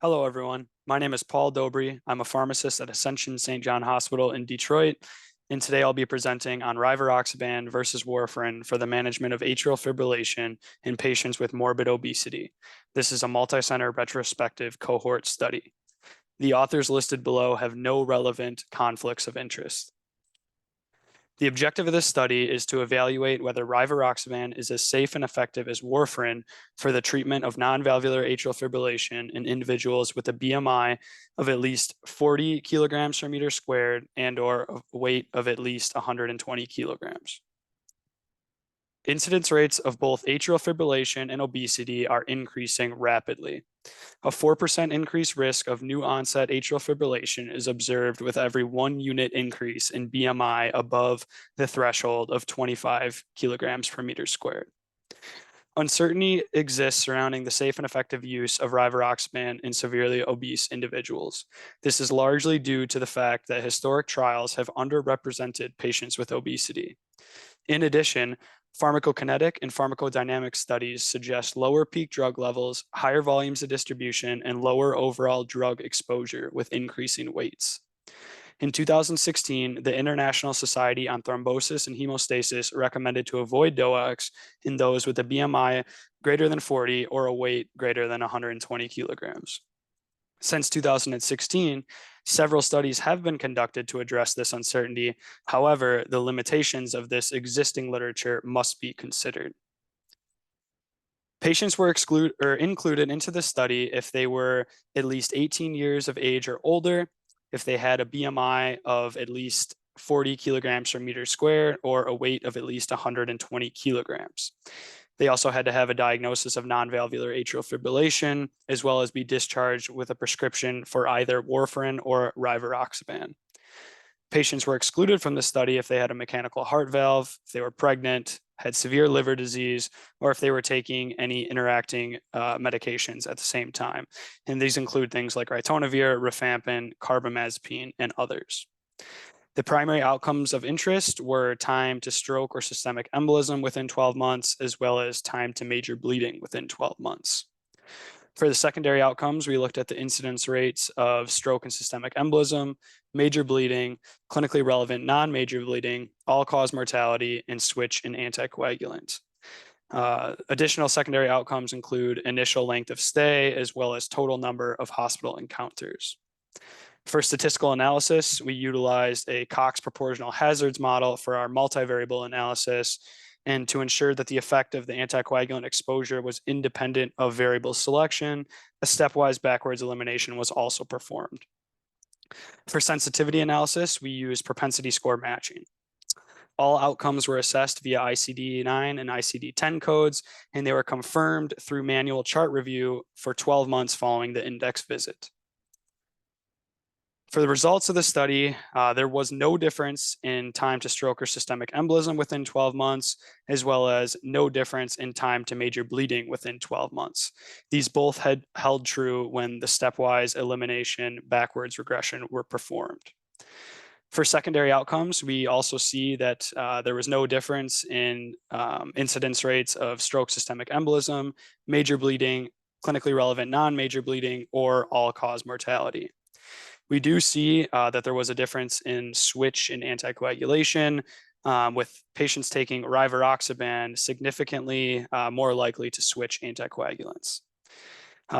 Hello, everyone. My name is Paul Dobry. I'm a pharmacist at Ascension St. John Hospital in Detroit, and today I'll be presenting on rivaroxaban versus warfarin for the management of atrial fibrillation in patients with morbid obesity. This is a multi-center retrospective cohort study. The authors listed below have no relevant conflicts of interest. The objective of this study is to evaluate whether rivaroxaban is as safe and effective as warfarin for the treatment of non-valvular atrial fibrillation in individuals with a BMI of at least 40 kilograms per meter squared and/or a weight of at least 120 kilograms. Incidence rates of both atrial fibrillation and obesity are increasing rapidly. A 4% increased risk of new onset atrial fibrillation is observed with every 1 unit increase in BMI above the threshold of 25 kilograms per meter squared. Uncertainty exists surrounding the safe and effective use of rivaroxaban in severely obese individuals. This is largely due to the fact that historic trials have underrepresented patients with obesity. In addition, pharmacokinetic and pharmacodynamic studies suggest lower peak drug levels, higher volumes of distribution, and lower overall drug exposure with increasing weights. In 2016, the International Society on Thrombosis and Hemostasis recommended to avoid DOACs in those with a BMI greater than 40 or a weight greater than 120 kilograms. Since 2016, several studies have been conducted to address this uncertainty. However, the limitations of this existing literature must be considered. Patients were included into the study if they were at least 18 years of age or older, if they had a BMI of at least 40 kilograms per meter squared, or a weight of at least 120 kilograms. They also had to have a diagnosis of non-valvular atrial fibrillation, as well as be discharged with a prescription for either warfarin or rivaroxaban. Patients were excluded from the study if they had a mechanical heart valve, if they were pregnant, had severe liver disease, or if they were taking any interacting medications at the same time. And these include things like ritonavir, rifampin, carbamazepine, and others. The primary outcomes of interest were time to stroke or systemic embolism within 12 months, as well as time to major bleeding within 12 months. For the secondary outcomes, we looked at the incidence rates of stroke and systemic embolism, major bleeding, clinically relevant non-major bleeding, all-cause mortality, and switch in anticoagulant. Additional secondary outcomes include initial length of stay, as well as total number of hospital encounters. For statistical analysis, we utilized a Cox proportional hazards model for our multivariable analysis, and to ensure that the effect of the anticoagulant exposure was independent of variable selection, a stepwise backwards elimination was also performed. For sensitivity analysis, we used propensity score matching. All outcomes were assessed via ICD-9 and ICD-10 codes, and they were confirmed through manual chart review for 12 months following the index visit. For the results of the study, there was no difference in time to stroke or systemic embolism within 12 months, as well as no difference in time to major bleeding within 12 months. These both had held true when the stepwise elimination backwards regression were performed. For secondary outcomes, we also see that there was no difference in incidence rates of stroke, systemic embolism, major bleeding, clinically relevant non-major bleeding, or all-cause mortality. We do see that there was a difference in switch in anticoagulation, with patients taking rivaroxaban significantly more likely to switch anticoagulants.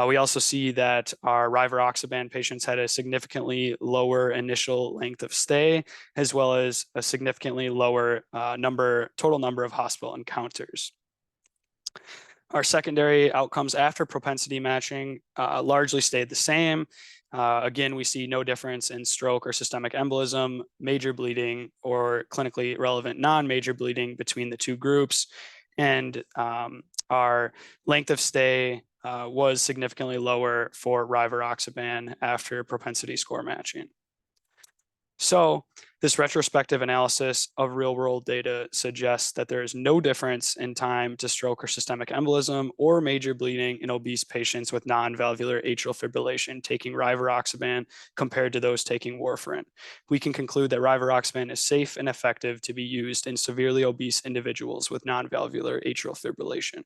We also see that our rivaroxaban patients had a significantly lower initial length of stay, as well as a significantly lower total number of hospital encounters. Our secondary outcomes after propensity matching largely stayed the same. Again, we see no difference in stroke or systemic embolism, major bleeding, or clinically relevant non-major bleeding between the two groups. And our length of stay was significantly lower for rivaroxaban after propensity score matching. So this retrospective analysis of real-world data suggests that there is no difference in time to stroke or systemic embolism or major bleeding in obese patients with non-valvular atrial fibrillation taking rivaroxaban compared to those taking warfarin. We can conclude that rivaroxaban is safe and effective to be used in severely obese individuals with non-valvular atrial fibrillation.